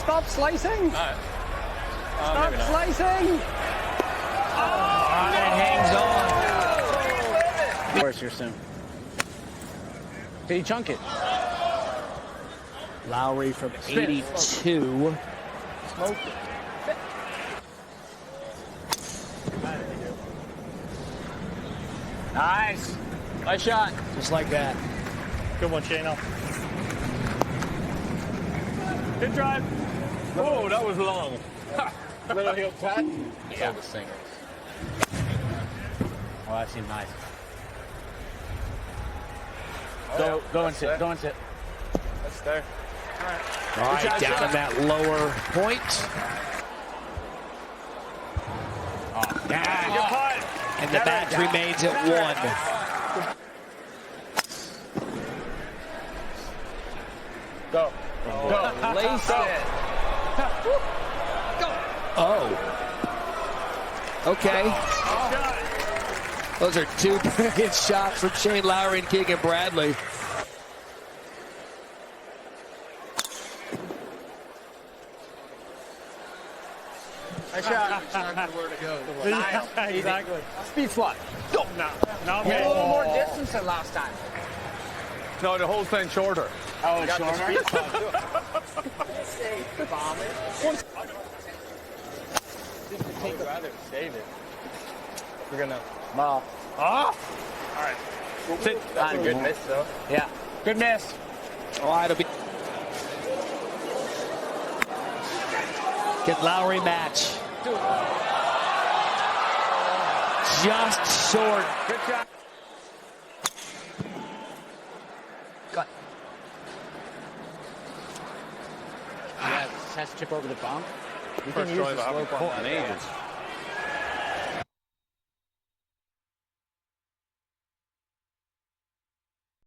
Stop slicing. Stop slicing. Oh, it hangs on. Of course, you're soon. Did he chunk it? Lowry from 82. Smoked it. Nice. Nice shot. Just like that. Good one, Shano. Good drive. Oh, that was long. Little heel cut. Yeah. The singles. Oh, that seemed nice. Go and sit. Go and sit. That's there. All right, down in that lower point. Good putt. And the match remains at 1. Go. Go. Lace it. Oh. Okay. Those are 2 brilliant shots from Shane Lowry and Keegan Bradley. Nice shot. Where to go. Yeah, exactly. Speed slot. Go. No. A little more distance than last time. No, the whole thing shorter. Oh, it's shorter? I would rather save it. We're gonna. Ball. All right. That's a good miss, though. Yeah. Good miss. All right, it'll be. Get Lowry match. Just short. Good shot. Cut. Yeah, has to chip over the bump. You can First use drive the I haven't slope caught on in that. ages.